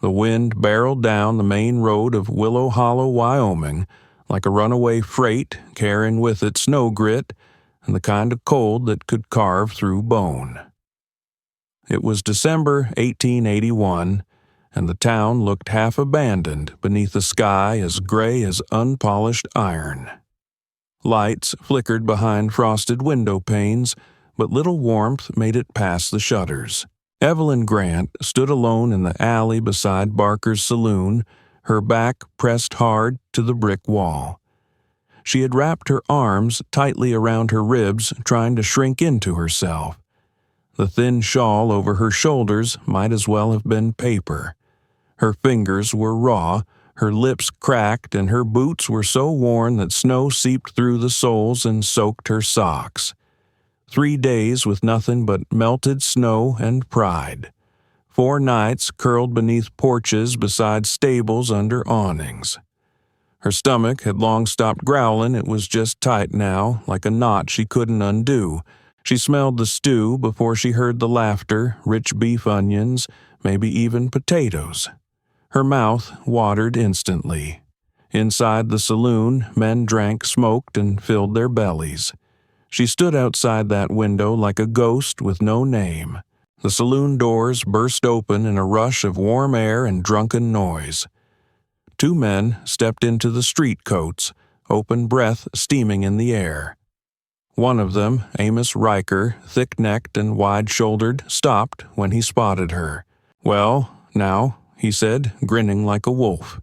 The wind barreled down the main road of Willow Hollow, Wyoming, like a runaway freight carrying with it snow grit and the kind of cold that could carve through bone. It was December 1881, and the town looked half abandoned beneath a sky as gray as unpolished iron. Lights flickered behind frosted window panes, but little warmth made it past the shutters. Evelyn Grant stood alone in the alley beside Barker's saloon, her back pressed hard to the brick wall. She had wrapped her arms tightly around her ribs, trying to shrink into herself. The thin shawl over her shoulders might as well have been paper. Her fingers were raw, her lips cracked, and her boots were so worn that snow seeped through the soles and soaked her socks. 3 days with nothing but melted snow and pride. 4 nights curled beneath porches beside stables under awnings. Her stomach had long stopped growling. It was just tight now, like a knot she couldn't undo. She smelled the stew before she heard the laughter, rich beef onions, maybe even potatoes. Her mouth watered instantly. Inside the saloon, men drank, smoked, and filled their bellies. She stood outside that window like a ghost with no name. The saloon doors burst open in a rush of warm air and drunken noise. 2 men stepped into the street coats, open breath steaming in the air. One of them, Amos Riker, thick-necked and wide-shouldered, stopped when he spotted her. "Well, now," he said, grinning like a wolf.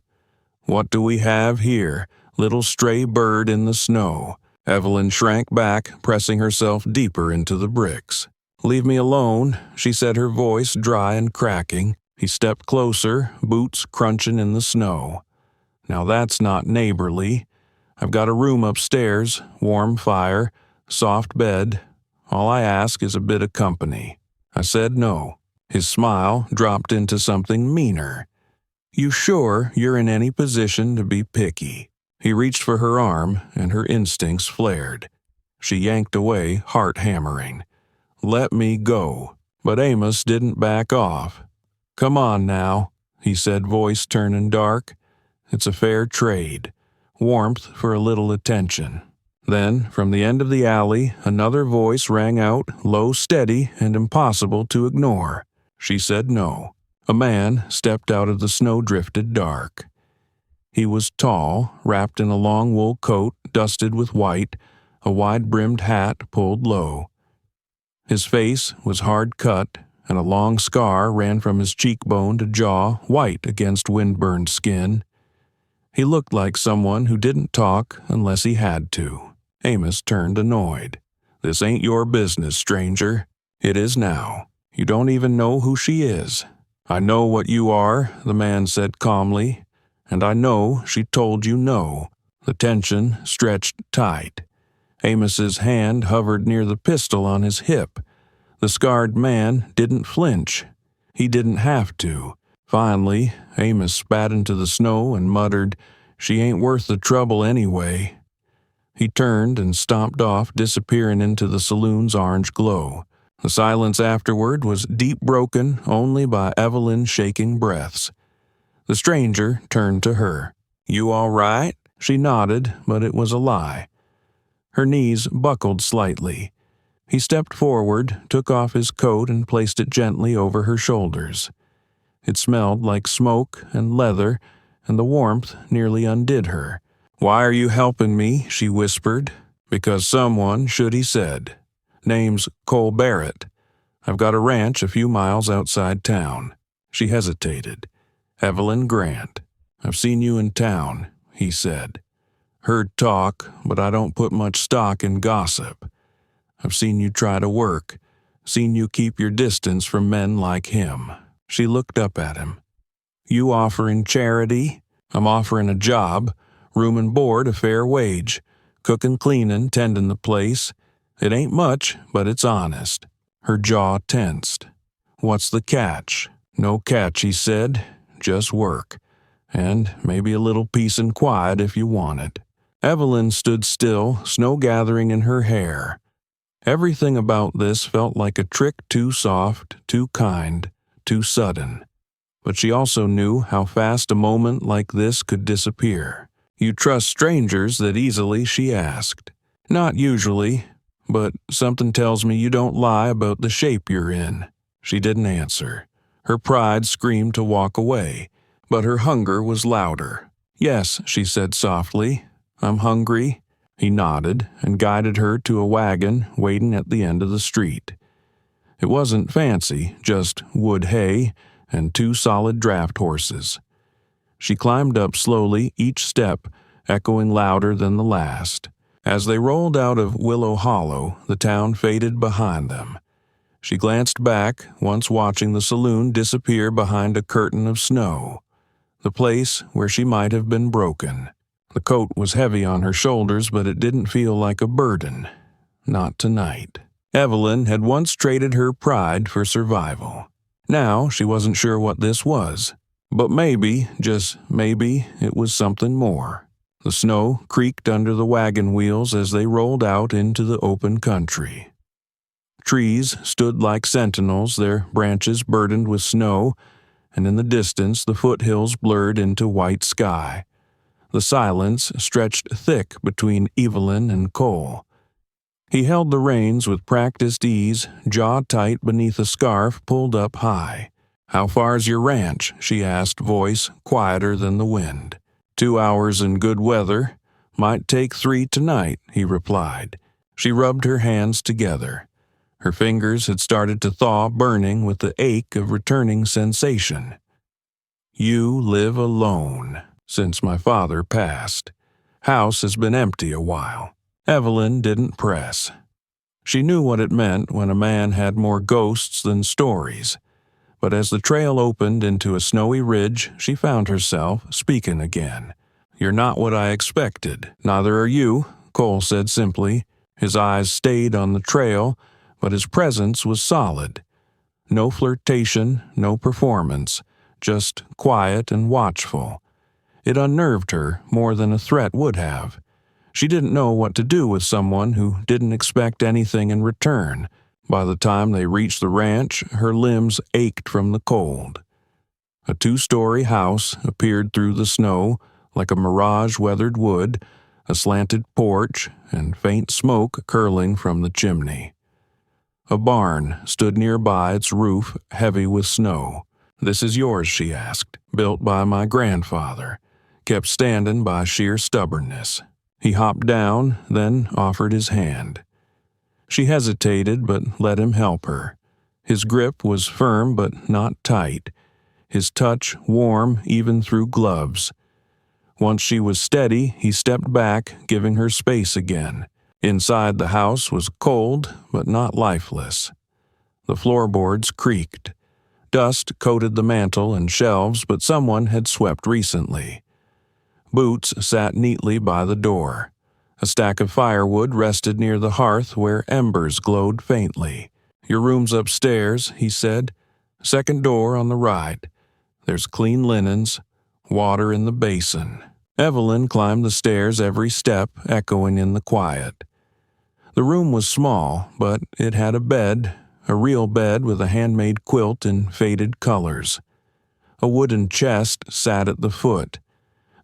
"What do we have here? Little stray bird in the snow." Evelyn shrank back, pressing herself deeper into the bricks. "Leave me alone," she said, her voice dry and cracking. He stepped closer, boots crunching in the snow. "Now that's not neighborly. I've got a room upstairs, warm fire, soft bed. All I ask is a bit of company." I said no. His smile dropped into something meaner. "You sure you're in any position to be picky?" He reached for her arm, and her instincts flared. She yanked away, heart hammering. "Let me go." But Amos didn't back off. "Come on now," he said, voice turning dark. "It's a fair trade. Warmth for a little attention." Then, from the end of the alley, another voice rang out, low, steady, and impossible to ignore. She said no. A man stepped out of the snow-drifted dark. He was tall, wrapped in a long wool coat dusted with white, a wide-brimmed hat pulled low. His face was hard cut, and a long scar ran from his cheekbone to jaw, white against wind-burned skin. He looked like someone who didn't talk unless he had to. Amos turned annoyed. "This ain't your business, stranger." "It is now. You don't even know who she is." "I know what you are," the man said calmly. "And I know she told you no." The tension stretched tight. Amos's hand hovered near the pistol on his hip. The scarred man didn't flinch. He didn't have to. Finally, Amos spat into the snow and muttered, "She ain't worth the trouble anyway." He turned and stomped off, disappearing into the saloon's orange glow. The silence afterward was deep, broken only by Evelyn's shaking breaths. The stranger turned to her. "You all right?" She nodded, but it was a lie. Her knees buckled slightly. He stepped forward, took off his coat, and placed it gently over her shoulders. It smelled like smoke and leather, and the warmth nearly undid her. "Why are you helping me?" she whispered. "Because someone should," he said. "Name's Cole Barrett. I've got a ranch a few miles outside town." She hesitated. "Evelyn Grant. I've seen you in town," he said. "Heard talk, but I don't put much stock in gossip. I've seen you try to work, seen you keep your distance from men like him." She looked up at him. "You offering charity? I'm offering a job, room and board, a fair wage, cooking, cleaning, tending the place. It ain't much, but it's honest." Her jaw tensed. "What's the catch?" "No catch," he said. "Just work. And maybe a little peace and quiet if you want it." Evelyn stood still, snow gathering in her hair. Everything about this felt like a trick too soft, too kind, too sudden. But she also knew how fast a moment like this could disappear. "You trust strangers that easily?" she asked. "Not usually, but something tells me you don't lie about the shape you're in." She didn't answer. Her pride screamed to walk away, but her hunger was louder. "Yes," she said softly, "I'm hungry." He nodded and guided her to a wagon waiting at the end of the street. It wasn't fancy, just wood hay and 2 solid draft horses. She climbed up slowly, each step echoing louder than the last. As they rolled out of Willow Hollow, the town faded behind them. She glanced back, once watching the saloon disappear behind a curtain of snow, the place where she might have been broken. The coat was heavy on her shoulders, but it didn't feel like a burden. Not tonight. Evelyn had once traded her pride for survival. Now she wasn't sure what this was, but maybe, just maybe, it was something more. The snow creaked under the wagon wheels as they rolled out into the open country. Trees stood like sentinels, their branches burdened with snow, and in the distance the foothills blurred into white sky. The silence stretched thick between Evelyn and Cole. He held the reins with practiced ease, jaw tight beneath a scarf pulled up high. "How far's your ranch?" she asked, voice quieter than the wind. 2 hours in good weather. Might take 3 tonight," he replied. She rubbed her hands together. Her fingers had started to thaw, burning with the ache of returning sensation. "You live alone. Since my father passed. House has been empty a while." Evelyn didn't press. She knew what it meant when a man had more ghosts than stories. But as the trail opened into a snowy ridge, she found herself speaking again. "You're not what I expected." "Neither are you," Cole said simply. His eyes stayed on the trail, but his presence was solid. No flirtation, no performance, just quiet and watchful. It unnerved her more than a threat would have. She didn't know what to do with someone who didn't expect anything in return. By the time they reached the ranch, her limbs ached from the cold. A 2-story house appeared through the snow like a mirage-weathered wood, a slanted porch, and faint smoke curling from the chimney. A barn stood nearby, its roof heavy with snow. "This is yours," she asked. "Built by my grandfather. Kept standing by sheer stubbornness." He hopped down, then offered his hand. She hesitated, but let him help her. His grip was firm but not tight, his touch warm even through gloves. Once she was steady, he stepped back, giving her space again. Inside the house was cold, but not lifeless. The floorboards creaked. Dust coated the mantel and shelves, but someone had swept recently. Boots sat neatly by the door. A stack of firewood rested near the hearth where embers glowed faintly. "Your room's upstairs," he said. "Second door on the right. There's clean linens, water in the basin." Evelyn climbed the stairs every step, echoing in the quiet. The room was small, but it had a bed, a real bed with a handmade quilt in faded colors. A wooden chest sat at the foot.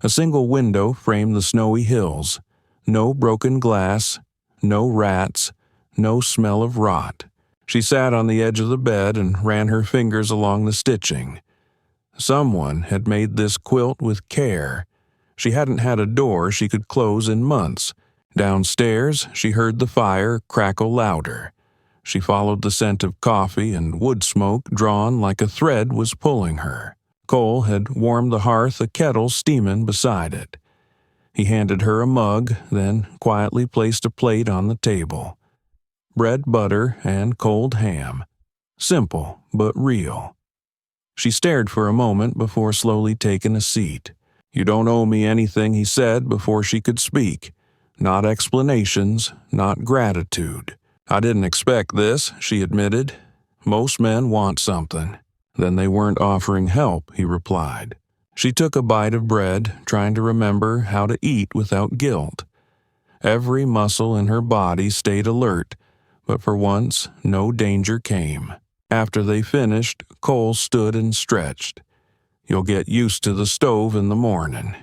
A single window framed the snowy hills. No broken glass, no rats, no smell of rot. She sat on the edge of the bed and ran her fingers along the stitching. Someone had made this quilt with care. She hadn't had a door she could close in months. Downstairs, she heard the fire crackle louder. She followed the scent of coffee and wood smoke drawn like a thread was pulling her. Cole had warmed the hearth, a kettle steaming beside it. He handed her a mug, then quietly placed a plate on the table. Bread, butter, and cold ham. Simple, but real. She stared for a moment before slowly taking a seat. "You don't owe me anything," he said before she could speak. "Not explanations, not gratitude." "I didn't expect this," she admitted. "Most men want something." "Then they weren't offering help," he replied. She took a bite of bread, trying to remember how to eat without guilt. Every muscle in her body stayed alert, but for once no danger came. After they finished, Cole stood and stretched. You'll get used to the stove in the morning.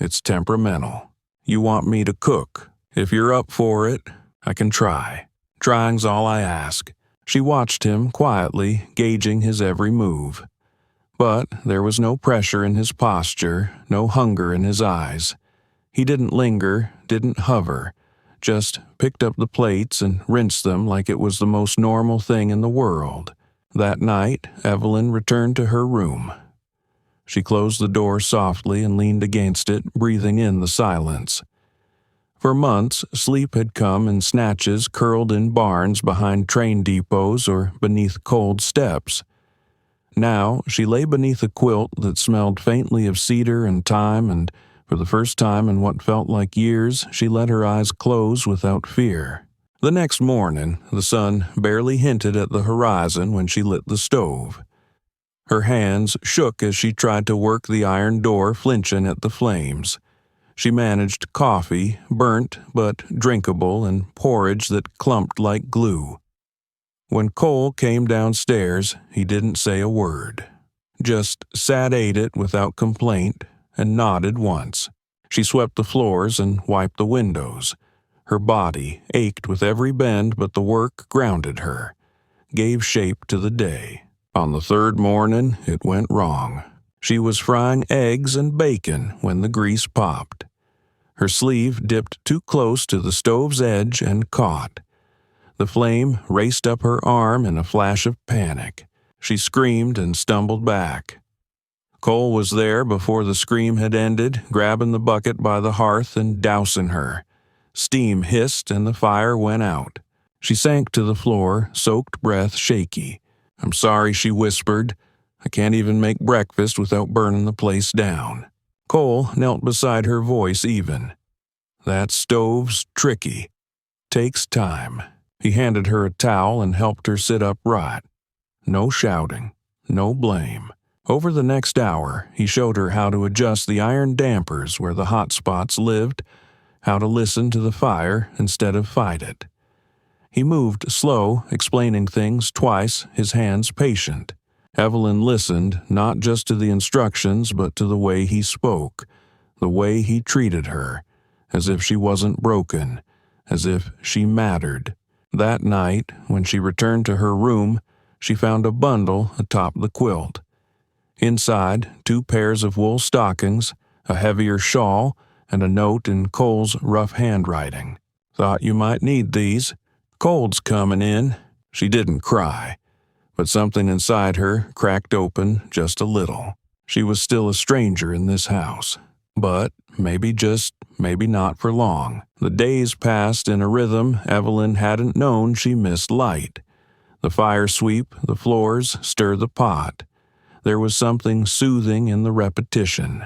It's temperamental. You want me to cook. If you're up for it, I can try. Trying's all I ask." She watched him quietly, gauging his every move. But there was no pressure in his posture, no hunger in his eyes. He didn't linger, didn't hover, just picked up the plates and rinsed them like it was the most normal thing in the world. That night, Evelyn returned to her room. She closed the door softly and leaned against it, breathing in the silence. For months, sleep had come in snatches curled in barns behind train depots or beneath cold steps. Now, she lay beneath a quilt that smelled faintly of cedar and thyme, and for the first time in what felt like years, she let her eyes close without fear. The next morning, the sun barely hinted at the horizon when she lit the stove. Her hands shook as she tried to work the iron door, flinching at the flames. She managed coffee, burnt but drinkable, and porridge that clumped like glue. When Cole came downstairs, he didn't say a word. Just ate it without complaint and nodded once. She swept the floors and wiped the windows. Her body ached with every bend, but the work grounded her, gave shape to the day. On the third morning, it went wrong. She was frying eggs and bacon when the grease popped. Her sleeve dipped too close to the stove's edge and caught. The flame raced up her arm in a flash of panic. She screamed and stumbled back. Cole was there before the scream had ended, grabbing the bucket by the hearth and dousing her. Steam hissed and the fire went out. She sank to the floor, soaked breath shaky. "I'm sorry," she whispered. "I can't even make breakfast without burning the place down." Cole knelt beside her, voice even. "That stove's tricky. Takes time." He handed her a towel and helped her sit upright. No shouting, no blame. Over the next hour, he showed her how to adjust the iron dampers where the hot spots lived, how to listen to the fire instead of fight it. He moved slow, explaining things twice, his hands patient. Evelyn listened, not just to the instructions, but to the way he spoke, the way he treated her, as if she wasn't broken, as if she mattered. That night, when she returned to her room, she found a bundle atop the quilt. Inside, 2 pairs of wool stockings, a heavier shawl, and a note in Cole's rough handwriting. "Thought you might need these. Cold's coming in." She didn't cry, but something inside her cracked open just a little. She was still a stranger in this house. But maybe not for long. The days passed in a rhythm Evelyn hadn't known she missed light. The fire sweep the floors, stir the pot. There was something soothing in the repetition.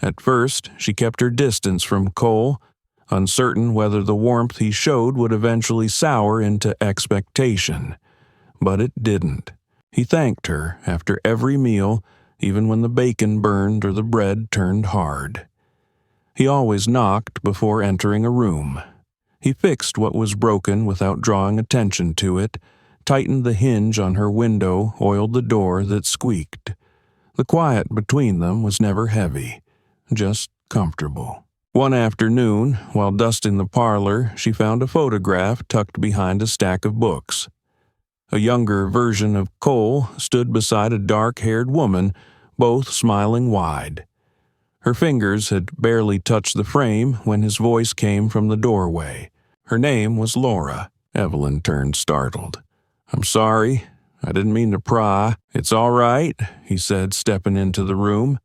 At first, she kept her distance from Cole, uncertain whether the warmth he showed would eventually sour into expectation. But it didn't. He thanked her after every meal, even when the bacon burned or the bread turned hard. He always knocked before entering a room. He fixed what was broken without drawing attention to it, tightened the hinge on her window, oiled the door that squeaked. The quiet between them was never heavy, just comfortable. One afternoon, while dusting the parlor, she found a photograph tucked behind a stack of books. A younger version of Cole stood beside a dark-haired woman, both smiling wide. Her fingers had barely touched the frame when his voice came from the doorway. Her name was Laura. Evelyn turned startled. "I'm sorry. I didn't mean to pry." "It's all right," he said, stepping into the room.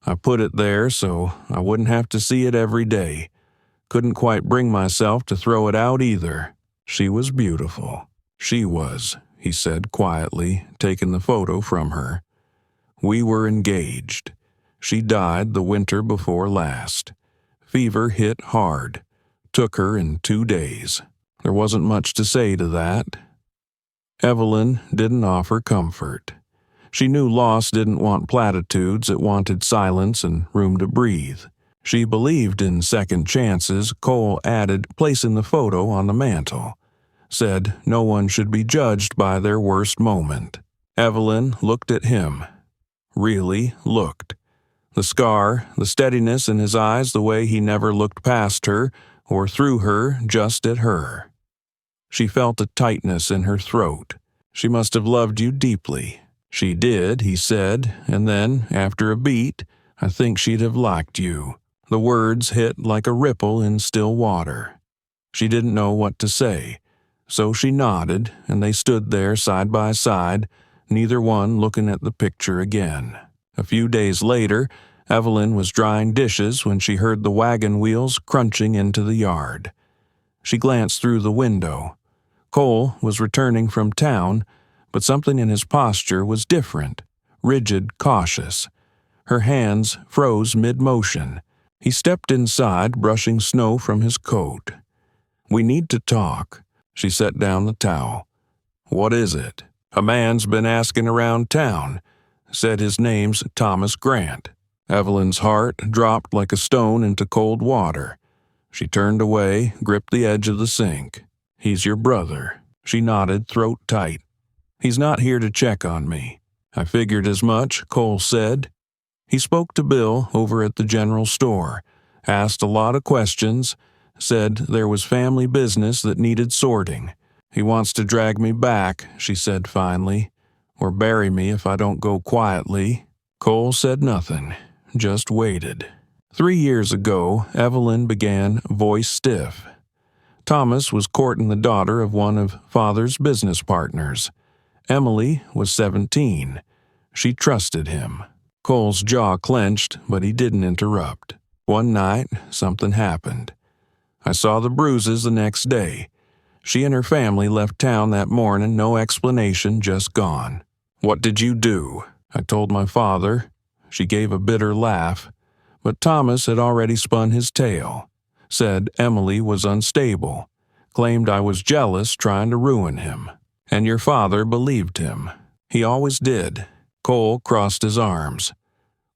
"I put it there so I wouldn't have to see it every day. Couldn't quite bring myself to throw it out either." She was beautiful. "She was," he said quietly, taking the photo from her. "We were engaged. She died the winter before last. Fever hit hard. Took her in 2 days." There wasn't much to say to that. Evelyn didn't offer comfort. She knew loss didn't want platitudes, it wanted silence and room to breathe. She believed in second chances, Cole added, placing the photo on the mantel. Said no one should be judged by their worst moment. Evelyn looked at him. really looked. The scar, the steadiness in his eyes, the way he never looked past her or through her, just at her. She felt a tightness in her throat. She must have loved you deeply. She did, he said, and then, after a beat, I think she'd have liked you. The words hit like a ripple in still water. She didn't know what to say, so she nodded, and they stood there side by side, neither one looking at the picture again. A few days later, Evelyn was drying dishes when she heard the wagon wheels crunching into the yard. She glanced through the window. Cole was returning from town, but something in his posture was different, rigid, cautious. Her hands froze mid-motion. He stepped inside, brushing snow from his coat. "We need to talk." She set down the towel. "What is it?" "A man's been asking around town. Said his name's Thomas Grant." Evelyn's heart dropped like a stone into cold water. She turned away, gripped the edge of the sink. "He's your brother." She nodded, throat tight. "He's not here to check on me." "I figured as much," Cole said. He spoke to Bill over at the general store, asked a lot of questions, said there was family business that needed sorting. "He wants to drag me back," she said finally, "or bury me if I don't go quietly." Cole said nothing, just waited. 3 years ago, Evelyn began voice stiff. Thomas was courting the daughter of one of Father's business partners. Emily was 17. She trusted him. Cole's jaw clenched, but he didn't interrupt. One night, something happened. I saw the bruises the next day. She and her family left town that morning, no explanation, just gone. "What did you do?" "I told my father." She gave a bitter laugh, but Thomas had already spun his tale. Said Emily was unstable, claimed I was jealous, trying to ruin him. And your father believed him. He always did. Cole crossed his arms.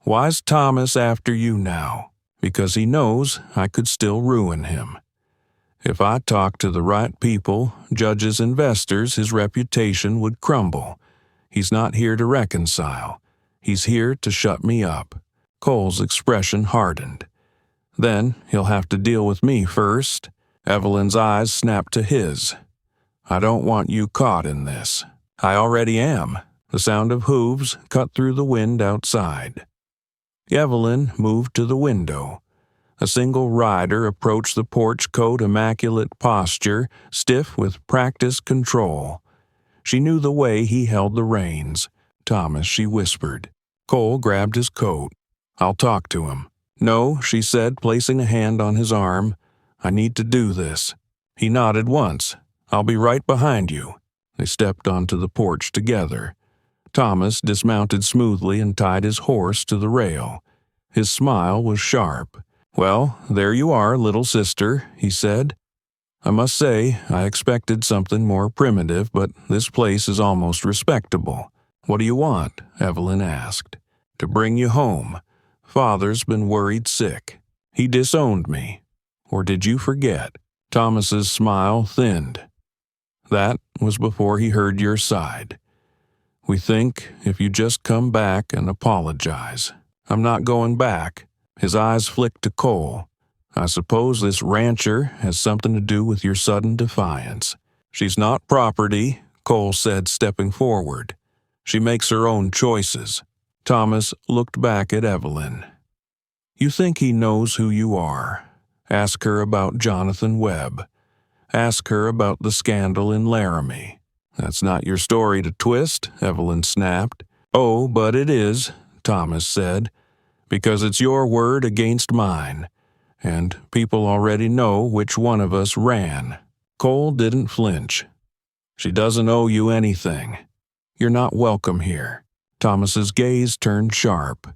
"Why's Thomas after you now?" "Because he knows I could still ruin him. If I talked to the right people, judges, investors, his reputation would crumble. He's not here to reconcile. He's here to shut me up." Cole's expression hardened. "Then he'll have to deal with me first." Evelyn's eyes snapped to his. "I don't want you caught in this." "I already am." The sound of hooves cut through the wind outside. Evelyn moved to the window. A single rider approached the porch coat, immaculate posture, stiff with practiced control. She knew the way he held the reins. "Thomas," she whispered. Cole grabbed his coat. "I'll talk to him." "No," she said, placing a hand on his arm. "I need to do this." He nodded once. "I'll be right behind you." They stepped onto the porch together. Thomas dismounted smoothly and tied his horse to the rail. His smile was sharp. "Well, there you are, little sister," he said. "I must say, I expected something more primitive, but this place is almost respectable." "What do you want?" Evelyn asked. "To bring you home. Father's been worried sick. He disowned me. Or did you forget?" Thomas's smile thinned. "That was before he heard your side. We think if you just come back and apologize." "I'm not going back." His eyes flicked to Cole. "I suppose this rancher has something to do with your sudden defiance." "She's not property," Cole said, stepping forward. "She makes her own choices." Thomas looked back at Evelyn. "You think he knows who you are. Ask her about Jonathan Webb. Ask her about the scandal in Laramie." "That's not your story to twist," Evelyn snapped. "Oh, but it is," Thomas said, "because it's your word against mine, and people already know which one of us ran." Cole didn't flinch. "She doesn't owe you anything. You're not welcome here." Thomas's gaze turned sharp.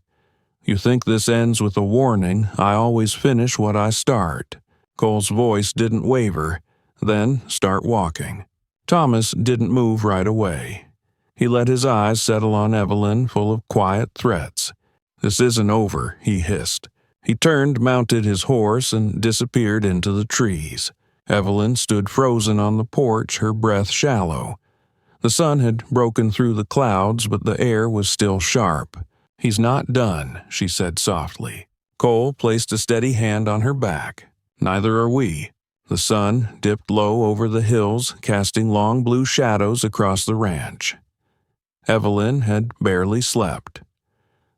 "You think this ends with a warning? I always finish what I start." Cole's voice didn't waver. "Then start walking." Thomas didn't move right away. He let his eyes settle on Evelyn, full of quiet threats. "This isn't over," he hissed. He turned, mounted his horse, and disappeared into the trees. Evelyn stood frozen on the porch, her breath shallow. The sun had broken through the clouds, but the air was still sharp. "He's not done," she said softly. Cole placed a steady hand on her back. "Neither are we." The sun dipped low over the hills, casting long blue shadows across the ranch. Evelyn had barely slept.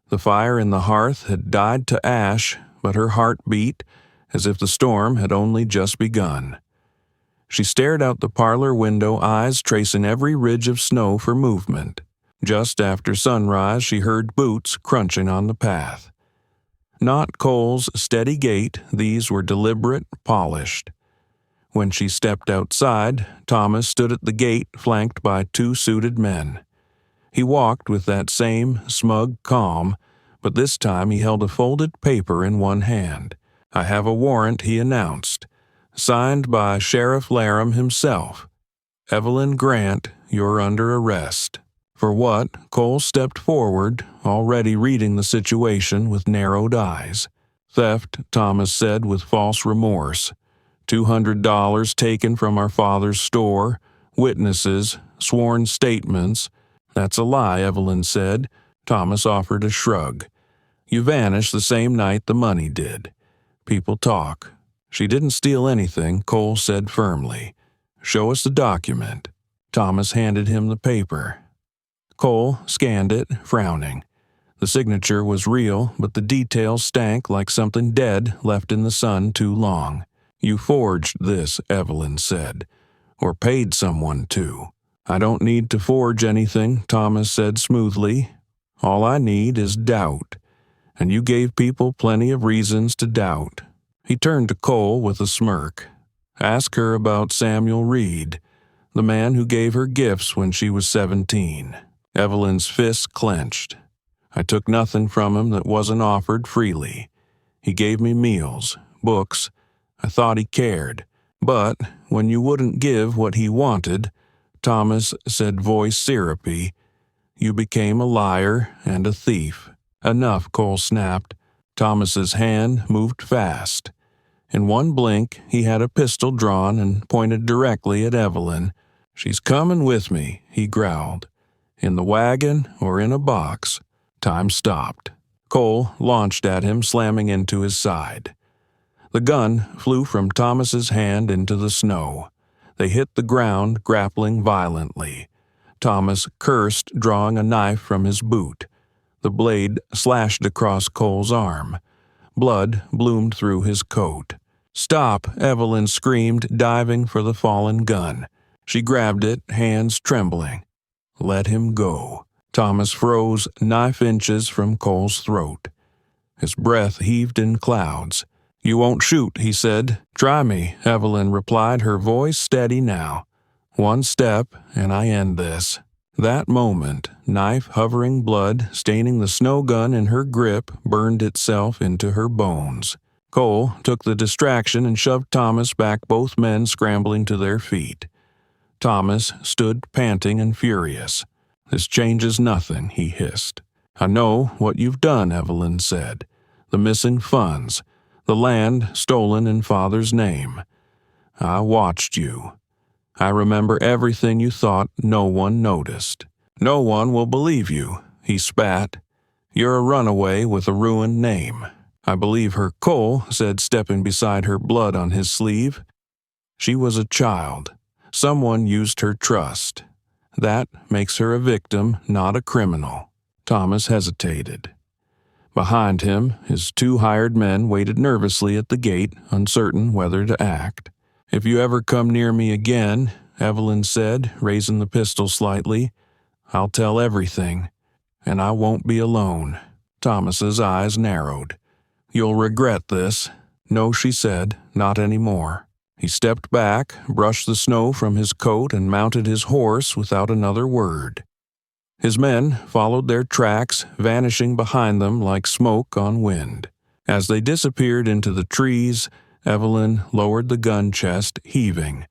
The fire in the hearth had died to ash, but her heart beat as if the storm had only just begun. She stared out the parlor window, eyes tracing every ridge of snow for movement. Just after sunrise, she heard boots crunching on the path. Not Cole's steady gait, these were deliberate, polished. When she stepped outside, Thomas stood at the gate flanked by 2 suited men. He walked with that same smug calm, but this time he held a folded paper in one hand. "I have a warrant," he announced, "signed by Sheriff Laram himself. Evelyn Grant, you're under arrest." For what? Cole stepped forward, already reading the situation with narrowed eyes. "Theft," Thomas said with false remorse. $200 taken from our father's store, witnesses, sworn statements. "That's a lie," Evelyn said. Thomas offered a shrug. "You vanished the same night the money did. People talk." "She didn't steal anything," Cole said firmly. "Show us the document." Thomas handed him the paper. Cole scanned it, frowning. The signature was real, but the details stank like something dead left in the sun too long. "You forged this," Evelyn said, "or paid someone to." "I don't need to forge anything," Thomas said smoothly. "All I need is doubt, and you gave people plenty of reasons to doubt." He turned to Cole with a smirk. "Ask her about Samuel Reed, the man who gave her gifts when she was 17. Evelyn's fists clenched. "I took nothing from him that wasn't offered freely. He gave me meals, books. I thought he cared. But when you wouldn't give what he wanted," Thomas said, voice syrupy, "you became a liar and a thief." "Enough," Cole snapped. Thomas's hand moved fast. In one blink, he had a pistol drawn and pointed directly at Evelyn. "She's coming with me," he growled. "In the wagon or in a box." Time stopped. Cole launched at him, slamming into his side. The gun flew from Thomas's hand into the snow. They hit the ground, grappling violently. Thomas cursed, drawing a knife from his boot. The blade slashed across Cole's arm. Blood bloomed through his coat. "Stop!" Evelyn screamed, diving for the fallen gun. She grabbed it, hands trembling. "Let him go." Thomas froze, knife inches from Cole's throat. His breath heaved in clouds. "You won't shoot," he said. "Try me," Evelyn replied, her voice steady now. "One step, and I end this." That moment, knife hovering, blood staining the snow gun in her grip, burned itself into her bones. Cole took the distraction and shoved Thomas back, both men scrambling to their feet. Thomas stood panting and furious. "This changes nothing," he hissed. "I know what you've done," Evelyn said. "The missing funds, the land stolen in Father's name. I watched you. I remember everything you thought no one noticed. No one will believe you," he spat. "You're a runaway with a ruined name." "I believe her," Cole said, stepping beside her, blood on his sleeve. "She was a child. Someone used her trust. That makes her a victim, not a criminal." Thomas hesitated. Behind him, his 2 hired men waited nervously at the gate, uncertain whether to act. "If you ever come near me again," Evelyn said, raising the pistol slightly, "I'll tell everything, and I won't be alone." Thomas's eyes narrowed. "You'll regret this." "No," she said, "not anymore." He stepped back, brushed the snow from his coat, and mounted his horse without another word. His men followed their tracks, vanishing behind them like smoke on wind. As they disappeared into the trees, Evelyn lowered the gun chest, heaving.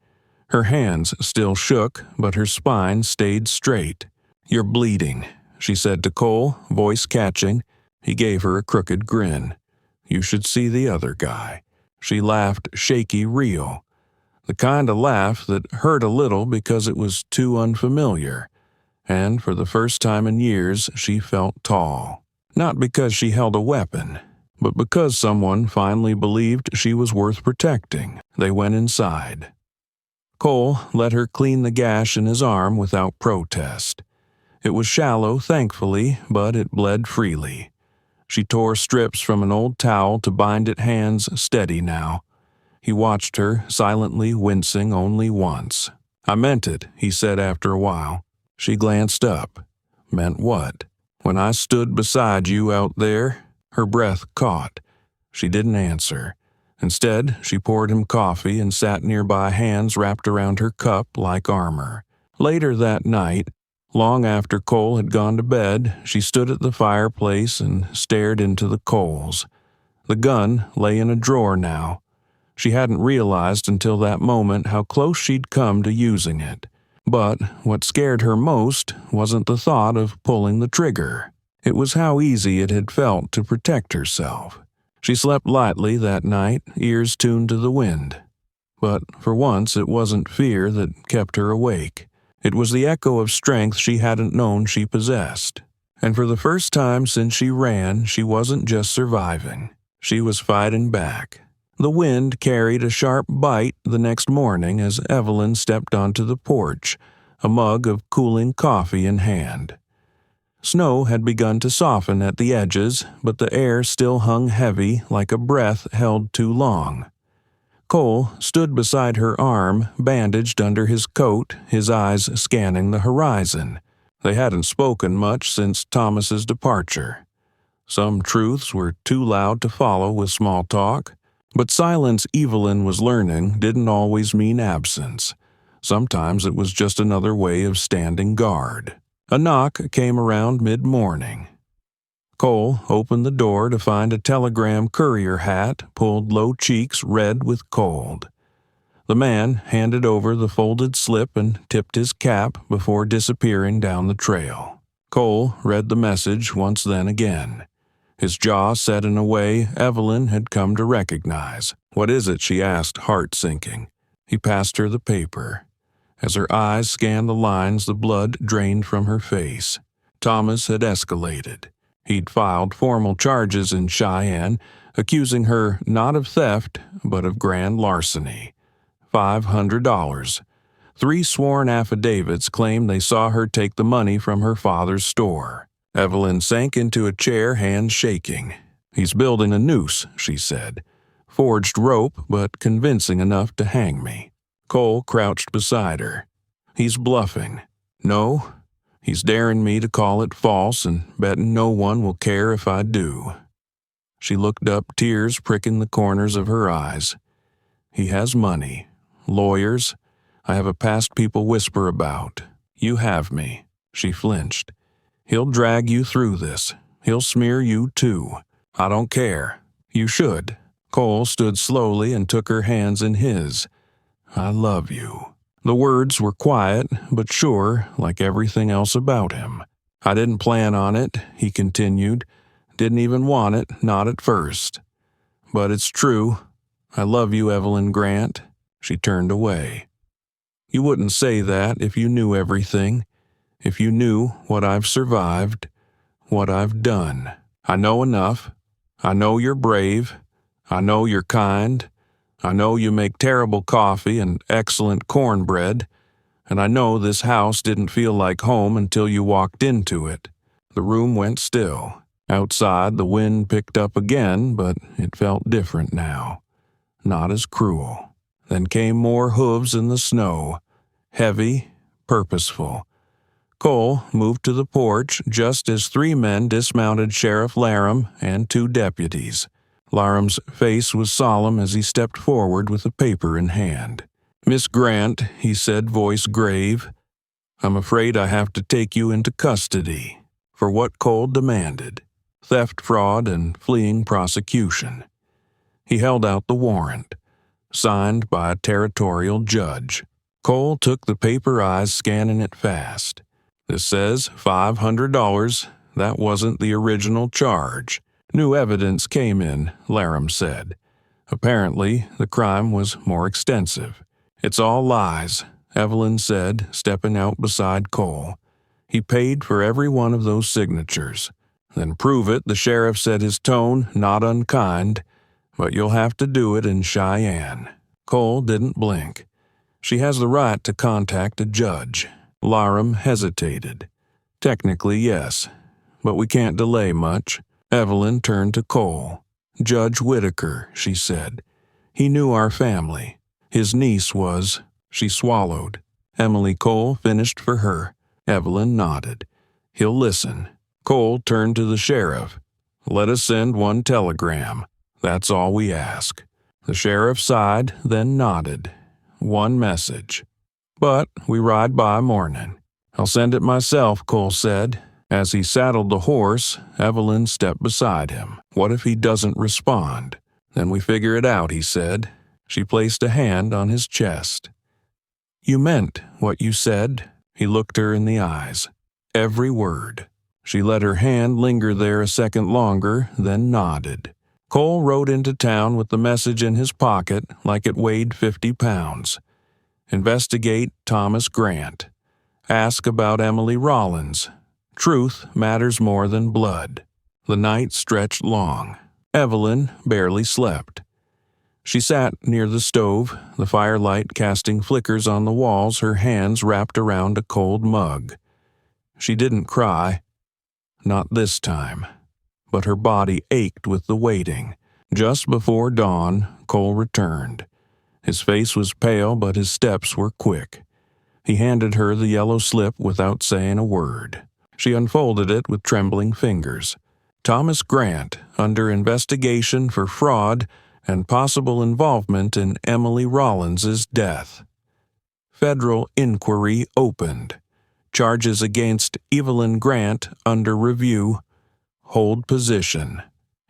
Her hands still shook, but her spine stayed straight. "You're bleeding," she said to Cole, voice catching. He gave her a crooked grin. "You should see the other guy." She laughed, shaky, real. The kind of laugh that hurt a little because it was too unfamiliar. And for the first time in years, she felt tall. Not because she held a weapon, but because someone finally believed she was worth protecting. They went inside. Cole let her clean the gash in his arm without protest. It was shallow, thankfully, but it bled freely. She tore strips from an old towel to bind it, hands steady now. He watched her, silently wincing only once. "I meant it," he said after a while. She glanced up. "Meant what?" "When I stood beside you out there." Her breath caught. She didn't answer. Instead, she poured him coffee and sat nearby, hands wrapped around her cup like armor. Later that night, long after Cole had gone to bed, she stood at the fireplace and stared into the coals. The gun lay in a drawer now. She hadn't realized until that moment how close she'd come to using it. But what scared her most wasn't the thought of pulling the trigger. It was how easy it had felt to protect herself. She slept lightly that night, ears tuned to the wind. But for once it wasn't fear that kept her awake. It was the echo of strength she hadn't known she possessed. And for the first time since she ran, she wasn't just surviving. She was fighting back. The wind carried a sharp bite the next morning as Evelyn stepped onto the porch, a mug of cooling coffee in hand. Snow had begun to soften at the edges, but the air still hung heavy like a breath held too long. Cole stood beside her arm, bandaged under his coat, his eyes scanning the horizon. They hadn't spoken much since Thomas's departure. Some truths were too loud to follow with small talk, but silence Evelyn was learning didn't always mean absence. Sometimes it was just another way of standing guard. A knock came around mid-morning. Cole opened the door to find a telegram courier hat pulled low, cheeks red with cold. The man handed over the folded slip and tipped his cap before disappearing down the trail. Cole read the message once, then again. His jaw set in a way Evelyn had come to recognize. "What is it?" she asked, heart sinking. He passed her the paper. As her eyes scanned the lines, the blood drained from her face. Thomas had escalated. He'd filed formal charges in Cheyenne, accusing her not of theft, but of grand larceny. $500. 3 sworn affidavits claimed they saw her take the money from her father's store. Evelyn sank into a chair, hands shaking. "He's building a noose," she said. "Forged rope, but convincing enough to hang me." Cole crouched beside her. "He's bluffing." "No, he's daring me to call it false and betting no one will care if I do." She looked up, tears pricking the corners of her eyes. "He has money. Lawyers. I have a past people whisper about. You have me." She flinched. "He'll drag you through this. He'll smear you too. I don't care. You should." Cole stood slowly and took her hands in his. "I love you." The words were quiet, but sure, like everything else about him. "I didn't plan on it," he continued. "Didn't even want it, not at first. But it's true. I love you, Evelyn Grant." She turned away. "You wouldn't say that if you knew everything. If you knew what I've survived, what I've done. I know enough. I know you're brave. I know you're kind. I know you make terrible coffee and excellent cornbread, and I know this house didn't feel like home until you walked into it." The room went still. Outside, the wind picked up again, but it felt different now. Not as cruel. Then came more hooves in the snow, heavy, purposeful. Cole moved to the porch just as 3 men dismounted Sheriff Laram and 2 deputies. Laram's face was solemn as he stepped forward with a paper in hand. "Miss Grant," he said, voice grave, "I'm afraid I have to take you into custody for what Cole demanded: theft, fraud, and fleeing prosecution." He held out the warrant, signed by a territorial judge. Cole took the paper, eyes scanning it fast. "This says $500. That wasn't the original charge. New evidence came in," Laram said. "Apparently, the crime was more extensive." "It's all lies," Evelyn said, stepping out beside Cole. "He paid for every one of those signatures. Then prove it, the sheriff said, his tone not unkind. But you'll have to do it in Cheyenne. Cole didn't blink. She has the right to contact a judge. Laram hesitated. Technically, yes, but we can't delay much. Evelyn turned to Cole. Judge Whitaker, she said. He knew our family. His niece was. She swallowed. Emily Cole finished for her. Evelyn nodded. He'll listen. Cole turned to the sheriff. Let us send one telegram. That's all we ask. The sheriff sighed, then nodded. One message. But we ride by morning. I'll send it myself, Cole said. As he saddled the horse, Evelyn stepped beside him. What if he doesn't respond? Then we figure it out, he said. She placed a hand on his chest. You meant what you said? He looked her in the eyes. Every word. She let her hand linger there a second longer, then nodded. Cole rode into town with the message in his pocket like it weighed 50 pounds. Investigate Thomas Grant. Ask about Emily Rollins. Truth matters more than blood. The night stretched long. Evelyn barely slept. She sat near the stove, the firelight casting flickers on the walls, her hands wrapped around a cold mug. She didn't cry. Not this time. But her body ached with the waiting. Just before dawn, Cole returned. His face was pale, but his steps were quick. He handed her the yellow slip without saying a word. She unfolded it with trembling fingers. Thomas Grant, under investigation for fraud and possible involvement in Emily Rollins's death. Federal inquiry opened. Charges against Evelyn Grant under review. Hold position.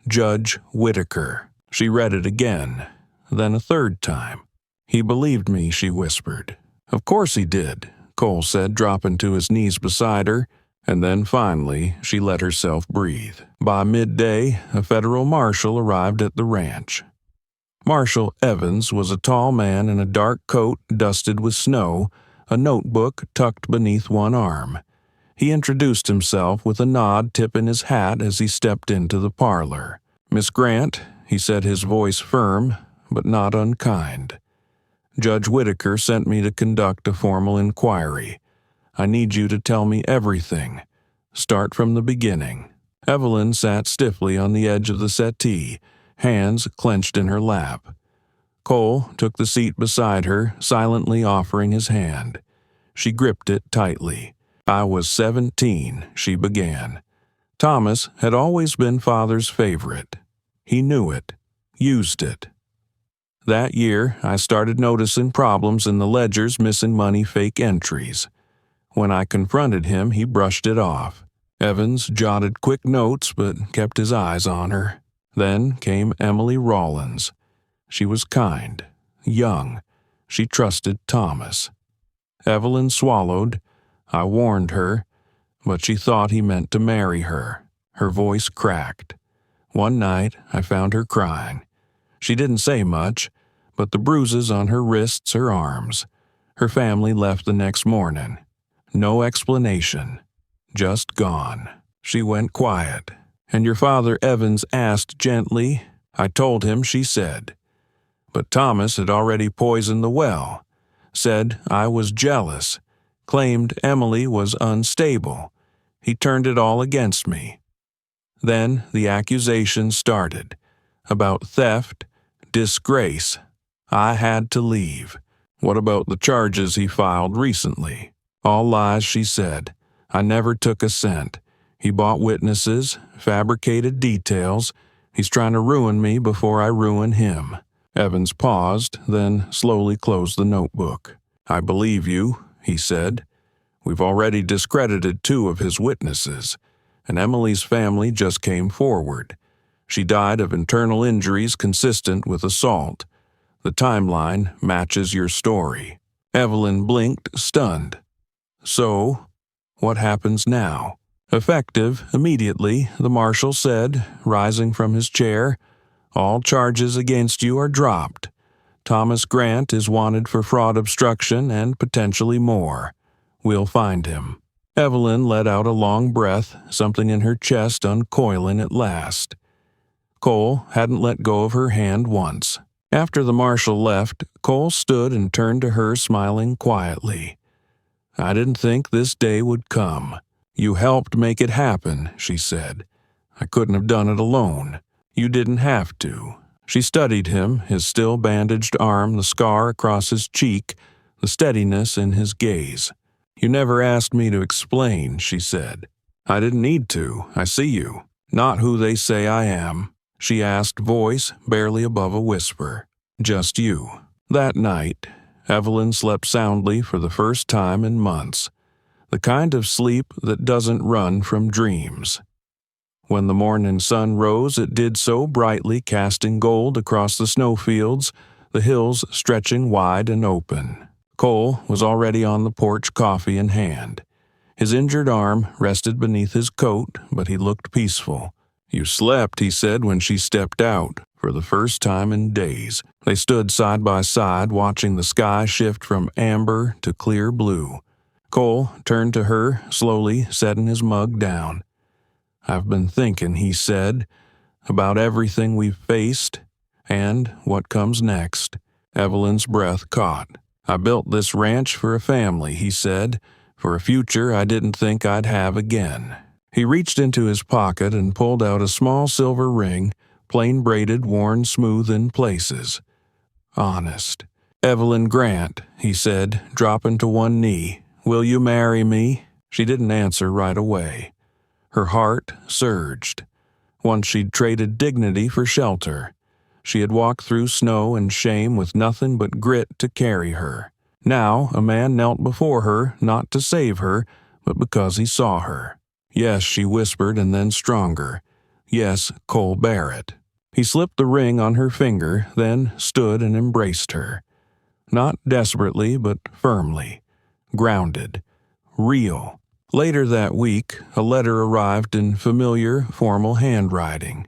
Judge Whitaker. She read it again, then a third time. He believed me, she whispered. Of course he did, Cole said, dropping to his knees beside her, and then finally she let herself breathe. By midday, a federal marshal arrived at the ranch. Marshal Evans was a tall man in a dark coat dusted with snow, a notebook tucked beneath one arm. He introduced himself with a nod, tipping his hat as he stepped into the parlor. Miss Grant, he said, his voice firm, but not unkind. Judge Whitaker sent me to conduct a formal inquiry. I need you to tell me everything. Start from the beginning. Evelyn sat stiffly on the edge of the settee, hands clenched in her lap. Cole took the seat beside her, silently offering his hand. She gripped it tightly. I was 17, she began. Thomas had always been Father's favorite. He knew it, used it. That year, I started noticing problems in the ledger's missing money fake entries. When I confronted him, he brushed it off. Evans jotted quick notes but kept his eyes on her. Then came Emily Rollins. She was kind, young. She trusted Thomas. Evelyn swallowed. I warned her, but she thought he meant to marry her. Her voice cracked. One night, I found her crying. She didn't say much, but the bruises on her wrists, her arms. Her family left the next morning. No explanation. Just gone. She went quiet. And your father, Evans, asked gently. I told him, she said. But Thomas had already poisoned the well. Said I was jealous. Claimed Emily was unstable. He turned it all against me. Then the accusations started. About theft, disgrace. I had to leave. What about the charges he filed recently? All lies, she said. I never took a cent. He bought witnesses, fabricated details. He's trying to ruin me before I ruin him. Evans paused, then slowly closed the notebook. I believe you, he said. We've already discredited 2 of his witnesses, and Emily's family just came forward. She died of internal injuries consistent with assault. The timeline matches your story. Evelyn blinked, stunned. So, what happens now? Effective immediately, the marshal said, rising from his chair. All charges against you are dropped. Thomas Grant is wanted for fraud, obstruction, and potentially more. We'll find him. Evelyn let out a long breath, something in her chest uncoiling at last. Cole hadn't let go of her hand once. After the marshal left, Cole stood and turned to her, smiling quietly. "I didn't think this day would come. You helped make it happen," she said. "I couldn't have done it alone. You didn't have to." She studied him, his still bandaged arm, the scar across his cheek, the steadiness in his gaze. "You never asked me to explain," she said. "I didn't need to. I see you. Not who they say I am," she asked, voice barely above a whisper. "Just you." That night, Evelyn slept soundly for the first time in months, the kind of sleep that doesn't run from dreams. When the morning sun rose, it did so brightly, casting gold across the snowfields, the hills stretching wide and open. Cole was already on the porch, coffee in hand. His injured arm rested beneath his coat, but he looked peaceful. "You slept," he said when she stepped out, for the first time in days. They stood side by side, watching the sky shift from amber to clear blue. Cole turned to her, slowly setting his mug down. "I've been thinking," he said, "about everything we've faced and what comes next." Evelyn's breath caught. "I built this ranch for a family," he said, "for a future I didn't think I'd have again." He reached into his pocket and pulled out a small silver ring, plain braided, worn smooth in places. "Honest." "Evelyn Grant," he said, dropping to one knee, "will you marry me?" She didn't answer right away. Her heart surged. Once she'd traded dignity for shelter. She had walked through snow and shame with nothing but grit to carry her. Now a man knelt before her, not to save her, but because he saw her. "Yes," she whispered, and then stronger. "Yes, Cole Barrett." He slipped the ring on her finger, then stood and embraced her. Not desperately, but firmly. Grounded. Real. Later that week, a letter arrived in familiar, formal handwriting.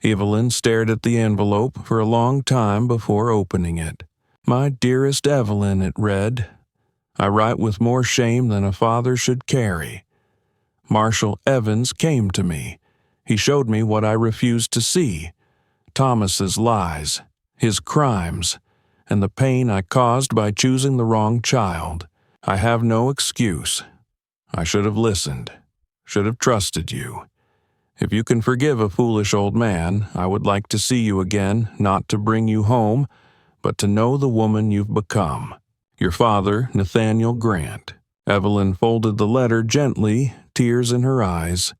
Evelyn stared at the envelope for a long time before opening it. "My dearest Evelyn," it read. "I write with more shame than a father should carry. Marshal Evans came to me. He showed me what I refused to see. Thomas's lies, his crimes, and the pain I caused by choosing the wrong child. I have no excuse. I should have listened, should have trusted you. If you can forgive a foolish old man, I would like to see you again, not to bring you home, but to know the woman you've become. Your father, Nathaniel Grant." Evelyn folded the letter gently, tears in her eyes.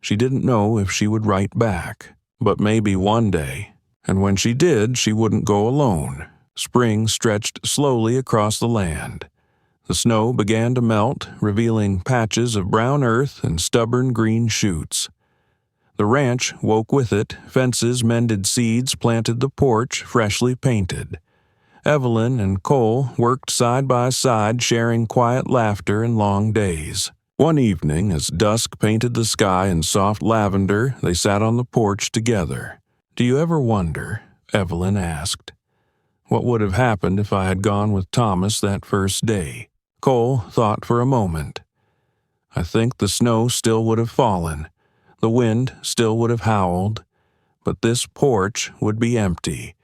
She didn't know if she would write back, but maybe one day. And when she did, she wouldn't go alone. Spring stretched slowly across the land. The snow began to melt, revealing patches of brown earth and stubborn green shoots. The ranch woke with it, fences mended, seeds planted, the porch freshly painted. Evelyn and Cole worked side by side, sharing quiet laughter and long days. One evening, as dusk painted the sky in soft lavender, they sat on the porch together. "Do you ever wonder," Evelyn asked, "what would have happened if I had gone with Thomas that first day?" Cole thought for a moment. "I think the snow still would have fallen. The wind still would have howled. But this porch would be empty,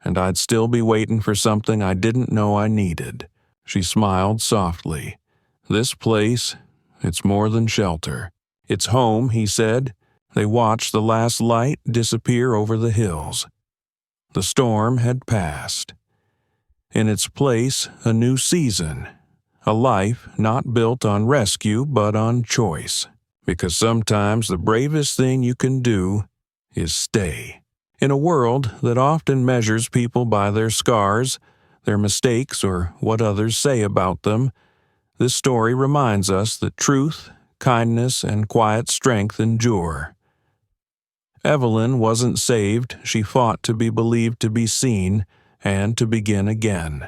and I'd still be waiting for something I didn't know I needed." She smiled softly. "This place, it's more than shelter. It's home," he said. They watched the last light disappear over the hills. The storm had passed. In its place, a new season. A life not built on rescue but on choice. Because sometimes the bravest thing you can do is stay. In a world that often measures people by their scars, their mistakes, or what others say about them, this story reminds us that truth, kindness, and quiet strength endure. Evelyn wasn't saved. She fought to be believed, to be seen, and to begin again.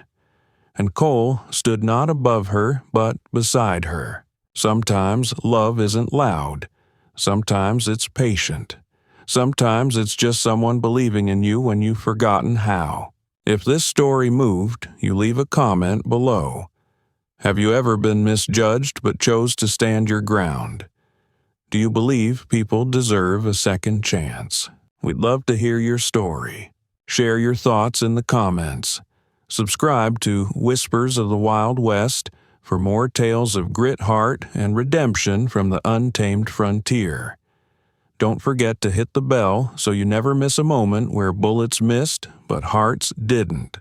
And Cole stood not above her, but beside her. Sometimes love isn't loud. Sometimes it's patient. Sometimes it's just someone believing in you when you've forgotten how. If this story moved, you leave a comment below. Have you ever been misjudged but chose to stand your ground? Do you believe people deserve a second chance? We'd love to hear your story. Share your thoughts in the comments. Subscribe to Whispers of the Wild West for more tales of grit, heart, and redemption from the untamed frontier. Don't forget to hit the bell so you never miss a moment where bullets missed but hearts didn't.